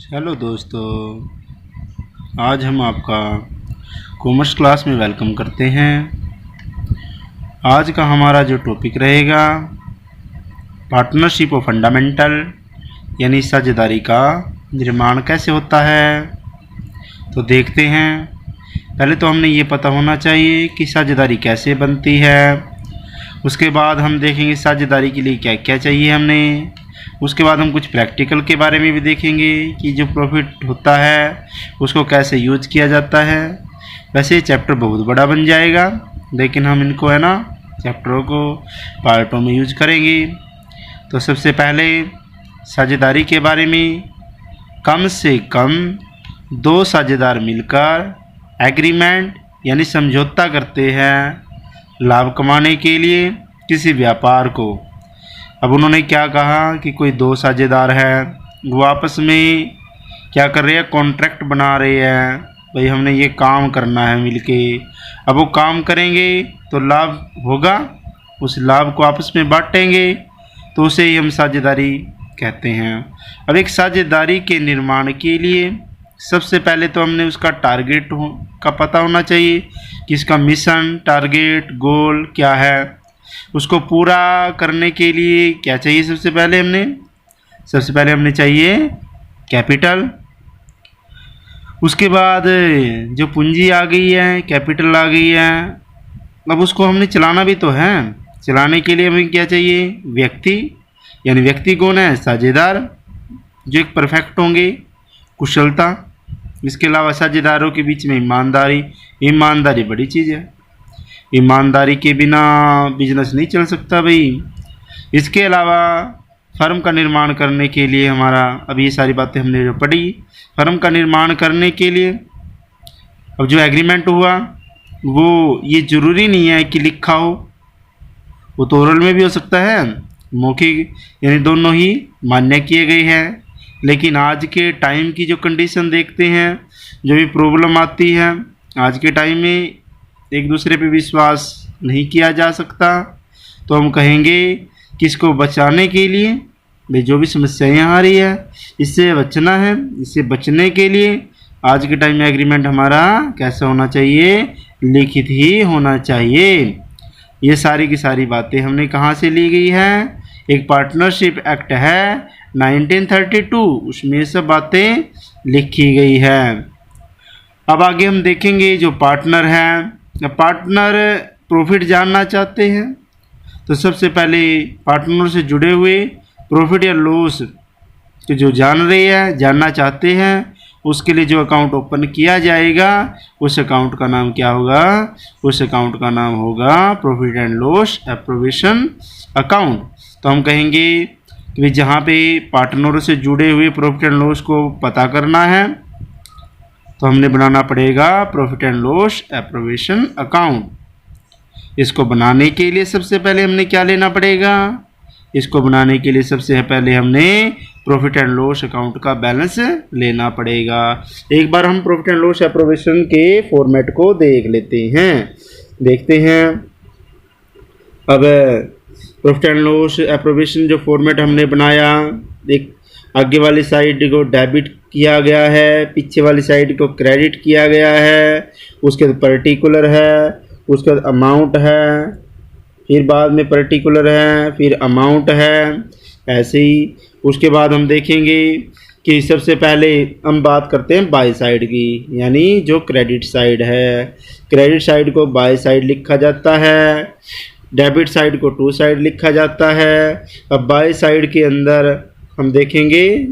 Hello दोस्तों, आज हम आपका कॉमर्स क्लास में वेलकम करते हैं। आज का हमारा जो टॉपिक रहेगा पार्टनरशिप ऑफ फंडामेंटल यानी साझेदारी का निर्माण कैसे होता है। तो देखते हैं। पहले तो हमने ये पता होना चाहिए कि साझेदारी कैसे बनती है। उसके बाद हम देखेंगे साझेदारी के लिए क्या क्या चाहिए हमने। उसके बाद हम कुछ प्रैक्टिकल के बारे में भी देखेंगे कि जो प्रॉफिट होता है उसको कैसे यूज किया जाता है। वैसे ये चैप्टर बहुत बड़ा बन जाएगा, लेकिन हम इनको चैप्टरों को पार्टों में यूज करेंगे। तो सबसे पहले साझेदारी के बारे में, कम से कम दो साझेदार मिलकर एग्रीमेंट यानी समझौता करते हैं लाभ कमाने के लिए किसी व्यापार को। अब उन्होंने क्या कहा कि कोई दो साझेदार हैं, वो आपस में क्या कर रहे हैं, कॉन्ट्रैक्ट बना रहे हैं। भाई हमने ये काम करना है मिलके। अब वो काम करेंगे तो लाभ होगा, उस लाभ को आपस में बांटेंगे, तो उसे ही हम साझेदारी कहते हैं। अब एक साझेदारी के निर्माण के लिए सबसे पहले तो हमने उसका टारगेट का पता होना चाहिए कि इसका मिशन, टारगेट, गोल क्या है। उसको पूरा करने के लिए क्या चाहिए, सबसे पहले हमने चाहिए कैपिटल। उसके बाद जो पूंजी आ गई है, कैपिटल आ गई है, अब उसको हमने चलाना भी तो है। चलाने के लिए हमें क्या चाहिए, व्यक्ति। यानी व्यक्ति कौन है, साझेदार, जो एक परफेक्ट होंगे, कुशलता। इसके अलावा साझेदारों के बीच में ईमानदारी बड़ी चीज़ है। ईमानदारी के बिना बिजनेस नहीं चल सकता भाई। इसके अलावा फर्म का निर्माण करने के लिए अब ये सारी बातें हमने जो पढ़ी, फर्म का निर्माण करने के लिए अब जो एग्रीमेंट हुआ वो ये ज़रूरी नहीं है कि लिखा हो, वो तो ओरल में भी हो सकता है, मौखिक, यानी दोनों ही मान्य किए गए हैं। लेकिन आज के टाइम की जो कंडीशन देखते हैं, जो भी प्रॉब्लम आती है, आज के टाइम में एक दूसरे पे विश्वास नहीं किया जा सकता। तो हम कहेंगे कि इसको बचाने के लिए, भाई जो भी समस्याएं आ रही है इससे बचना है। इससे बचने के लिए आज के टाइम में एग्रीमेंट हमारा कैसा होना चाहिए, लिखित ही होना चाहिए। ये सारी की सारी बातें हमने कहाँ से ली गई है, एक पार्टनरशिप एक्ट है 1932, उसमें सब बातें लिखी गई है। अब आगे हम देखेंगे जो पार्टनर हैं, पार्टनर प्रॉफिट जानना चाहते हैं तो सबसे पहले पार्टनर से जुड़े हुए प्रॉफिट या लॉस तो जो जानना चाहते हैं, उसके लिए जो अकाउंट ओपन किया जाएगा उस अकाउंट का नाम क्या होगा, उस अकाउंट का नाम होगा प्रॉफिट एंड लॉस एप्रोविएशन अकाउंट। तो हम कहेंगे कि जहाँ पे पार्टनरों से जुड़े हुए प्रॉफिट एंड लॉस को पता करना है तो हमने बनाना पड़ेगा प्रॉफिट एंड लॉस एप्रोविएशन अकाउंट। इसको बनाने के लिए सबसे पहले हमने क्या लेना पड़ेगा, इसको बनाने के लिए सबसे पहले हमने प्रॉफिट एंड लॉस अकाउंट का बैलेंस लेना पड़ेगा। एक बार हम प्रॉफिट एंड लॉस एप्रोविएशन के फॉर्मेट को देखते हैं। अब प्रॉफिट एंड लॉस एप्रोविएशन जो फॉर्मेट हमने बनाया, एक आगे वाली साइड को डेबिट किया गया है, पीछे वाली साइड को क्रेडिट किया गया है, उसके बाद पर्टिकुलर है, उसके बाद अमाउंट है, फिर बाद में पर्टिकुलर है, फिर अमाउंट है, ऐसे ही। उसके बाद हम देखेंगे कि सबसे पहले हम बात करते हैं बाय साइड की, यानी जो क्रेडिट साइड है। क्रेडिट साइड को बाय साइड लिखा जाता है, डेबिट साइड को टू साइड लिखा जाता है। अब बाय साइड के अंदर हम देखेंगे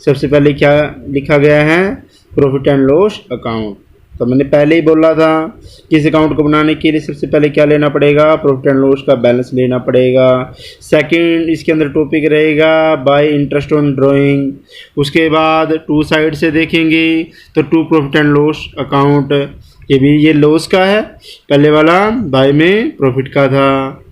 सबसे पहले क्या लिखा गया है, प्रॉफिट एंड लॉस अकाउंट। तो मैंने पहले ही बोला था कि इस अकाउंट को बनाने के लिए सबसे पहले क्या लेना पड़ेगा, प्रॉफिट एंड लॉस का बैलेंस लेना पड़ेगा। सेकंड इसके अंदर टॉपिक रहेगा बाय इंटरेस्ट ऑन ड्राइंग। उसके बाद टू साइड से देखेंगे तो to profit and loss account, ये लॉस का है, पहले वाला बाय में प्रॉफिट का था।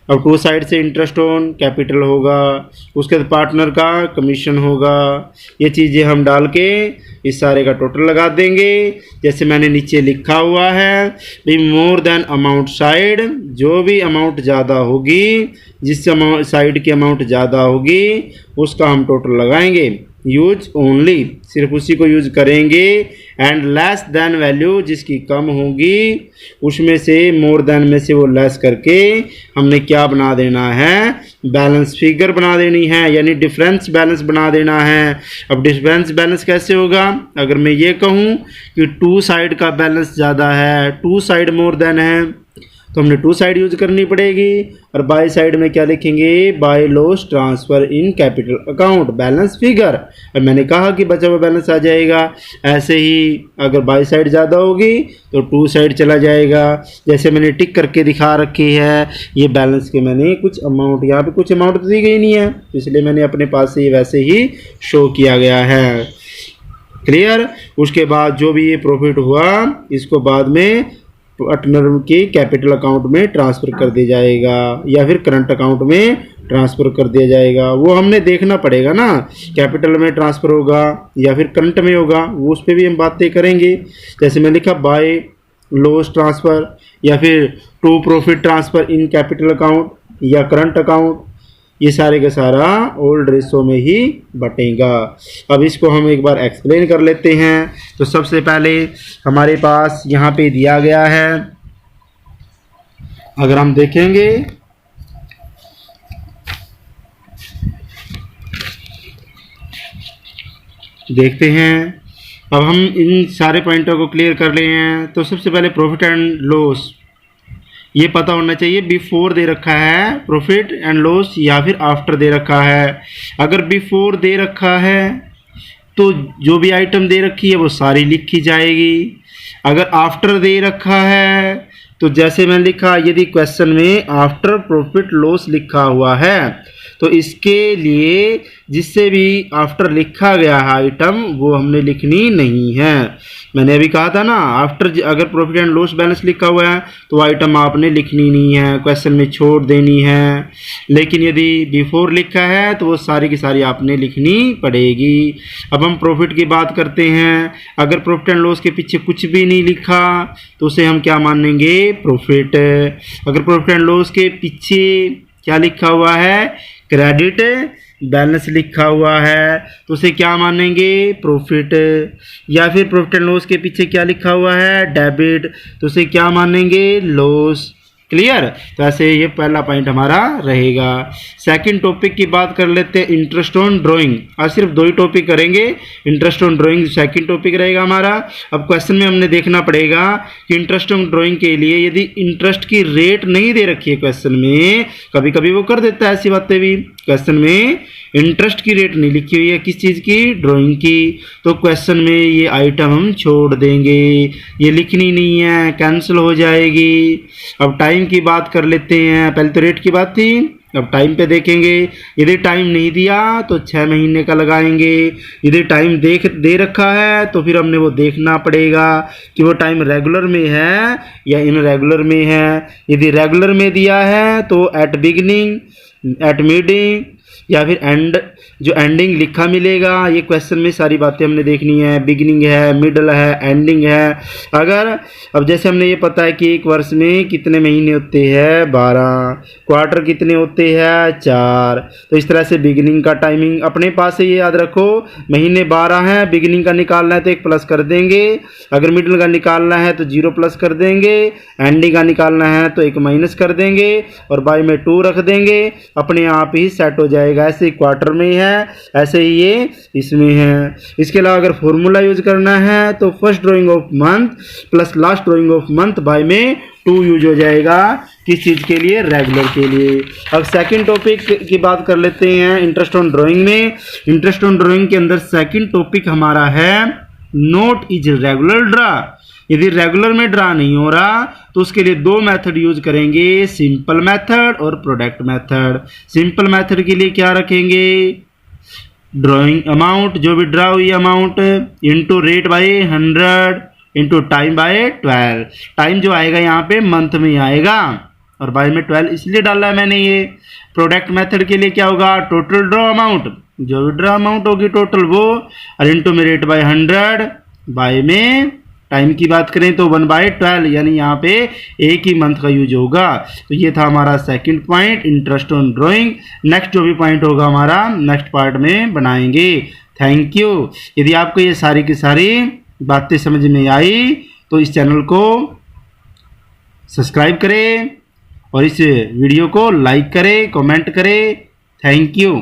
अब टू साइड से इंटरेस्ट ऑन कैपिटल होगा, उसके बाद पार्टनर का कमीशन होगा। ये चीज़ें हम डाल के इस सारे का टोटल लगा देंगे। जैसे मैंने नीचे लिखा हुआ है, भाई मोर देन अमाउंट साइड, जो भी अमाउंट ज़्यादा होगी, जिस साइड की अमाउंट ज़्यादा होगी उसका हम टोटल लगाएंगे। यूज ओनली, सिर्फ उसी को यूज करेंगे। एंड लेस देन वैल्यू, जिसकी कम होगी उसमें से मोर देन में से वो लेस करके हमने क्या बना देना है, बैलेंस फिगर बना देनी है, यानी डिफरेंस बैलेंस बना देना है। अब डिफरेंस बैलेंस कैसे होगा, अगर मैं ये कहूँ कि टू साइड का बैलेंस ज़्यादा है, टू साइड मोर देन है, तो हमने टू साइड यूज करनी पड़ेगी। और बाय साइड में क्या लिखेंगे, by loss transfer in capital account balance figure. और मैंने कहा कि बचा हुआ बैलेंस आ जाएगा। ऐसे ही अगर बाय साइड ज़्यादा होगी तो टू साइड चला जाएगा। जैसे मैंने टिक करके दिखा रखी है, ये बैलेंस के मैंने कुछ अमाउंट, यहाँ पे कुछ अमाउंट तो दी गई नहीं है, इसलिए मैंने अपने पास से वैसे ही शो किया गया है। क्लियर। उसके बाद जो भी ये प्रॉफिट हुआ इसको बाद में पार्टनर के कैपिटल अकाउंट में ट्रांसफ़र कर दिया जाएगा या फिर करंट अकाउंट में ट्रांसफ़र कर दिया जाएगा। वो हमने देखना पड़ेगा ना, कैपिटल में ट्रांसफ़र होगा या फिर करंट में होगा, वो उस पर भी हम बातें करेंगे। जैसे मैं लिखा बाय लॉस ट्रांसफ़र या फिर to profit transfer in capital account या करंट अकाउंट, ये सारे का सारा ओल्ड रेशो में ही बटेगा। अब इसको हम एक बार एक्सप्लेन कर लेते हैं। तो सबसे पहले हमारे पास यहाँ पे दिया गया है, अगर हम देखेंगे देखते हैं, अब हम इन सारे पॉइंटों को क्लियर कर लिए हैं। तो सबसे पहले प्रॉफिट एंड लॉस, ये पता होना चाहिए बिफोर दे रखा है प्रॉफिट एंड लॉस या फिर आफ्टर दे रखा है। अगर बिफोर दे रखा है तो जो भी आइटम दे रखी है वो सारी लिखी जाएगी। अगर आफ्टर दे रखा है तो जैसे मैंने लिखा, यदि क्वेश्चन में आफ्टर प्रॉफिट लॉस लिखा हुआ है तो इसके लिए जिससे भी आफ्टर लिखा गया है आइटम वो हमने लिखनी नहीं है। मैंने अभी कहा था ना, आफ्टर अगर प्रॉफिट एंड लॉस बैलेंस लिखा हुआ है तो आइटम आपने लिखनी नहीं है, क्वेश्चन में छोड़ देनी है। लेकिन यदि बिफोर लिखा है तो वो सारी की सारी आपने लिखनी पड़ेगी। अब हम प्रॉफिट की बात करते हैं। अगर प्रॉफिट एंड लॉस के पीछे कुछ भी नहीं लिखा तो उसे हम क्या मानेंगे, प्रॉफिट। अगर प्रॉफिट एंड लॉस के पीछे क्या लिखा हुआ है, क्रेडिट बैलेंस लिखा हुआ है तो उसे क्या मानेंगे, प्रॉफिट। या फिर प्रॉफिट एंड लॉस के पीछे क्या लिखा हुआ है, डेबिट, तो उसे क्या मानेंगे, लॉस। क्लियर। तो ऐसे ये पहला पॉइंट हमारा रहेगा। सेकंड टॉपिक की बात कर लेते हैं, इंटरेस्ट ऑन ड्राइंग। आज सिर्फ दो ही टॉपिक करेंगे, interest on drawing second topic रहेगा हमारा। अब क्वेश्चन में हमने देखना पड़ेगा कि इंटरेस्ट ऑन ड्राइंग के लिए यदि इंटरेस्ट की रेट नहीं दे रखी है क्वेश्चन में, कभी कभी वो कर देता है ऐसी बातें भी, क्वेश्चन में इंटरेस्ट की रेट नहीं लिखी हुई है किस चीज़ की, ड्राइंग की, तो क्वेश्चन में ये आइटम हम छोड़ देंगे, ये लिखनी नहीं है, कैंसिल हो जाएगी। अब टाइम की बात कर लेते हैं। पहले तो रेट की बात थी, अब टाइम पे देखेंगे। यदि टाइम नहीं दिया तो 6 महीने का लगाएंगे। यदि टाइम दे रखा है तो फिर हमने वो देखना पड़ेगा कि वो टाइम रेगुलर में है या इनरेगुलर में है। यदि रेगुलर में दिया है तो एट बिगिनिंग, एट मीडिंग या फिर एंड, जो एंडिंग लिखा मिलेगा। ये क्वेश्चन में सारी बातें हमने देखनी है, बिगिनिंग है, मिडल है, एंडिंग है। अगर अब जैसे हमने ये पता है कि एक वर्ष में कितने महीने होते हैं, 12, क्वार्टर कितने होते हैं, 4, तो इस तरह से बिगिनिंग का टाइमिंग अपने पास से ये याद रखो, महीने 12 हैं, बिगिनिंग का निकालना है तो 1 प्लस कर देंगे, अगर मिडल का निकालना है तो 0 प्लस कर देंगे, एंडिंग का निकालना है तो 1 माइनस कर देंगे और बाई में 2 रख देंगे, अपने आप ही सेट हो जाएगा। ऐसे ही क्वार्टर में है, ऐसे ही ये इसमें है। इसके अलावा अगर फॉर्मूला यूज करना है तो first drying of month plus last drying of month by में 2 यूज हो जाएगा। किस चीज़ के लिए, रेगुलर के लिए। अब सेकंड टॉपिक की बात कर लेते हैं इंटरेस्ट ऑन ड्राइंग में। इंटरेस्ट ऑन ड्राइंग के अंदर सेकंड टॉपिक हमारा है नोट इज रेगुलर ड्रा। यदि रेगुलर में ड्रा नहीं हो रहा तो उसके लिए 2 मेथड यूज करेंगे, सिंपल मेथड और प्रोडक्ट मेथड। सिंपल मेथड के लिए क्या रखेंगे, ड्राइंग अमाउंट, जो भी ड्रा हुई amount into rate by 100 into time by 12। Time जो आएगा यहाँ पे मंथ में आएगा और बाय में 12 इसलिए डाला है मैंने ये। प्रोडक्ट मेथड के लिए क्या होगा, टोटल ड्रॉ अमाउंट, जो भी ड्रॉ अमाउंट होगी टोटल वो, और इंटू में रेट बाय 100, बाय में टाइम की बात करें तो 1/12, यानी यहाँ पे एक ही मंथ का यूज होगा। तो ये था हमारा second point, interest on drawing. Next जो भी पॉइंट होगा हमारा नेक्स्ट पार्ट में बनाएंगे। Thank you. यदि आपको ये सारी की सारी बातें समझ में आई तो इस चैनल को सब्सक्राइब करें और इस वीडियो को लाइक करें, कमेंट करें। Thank you.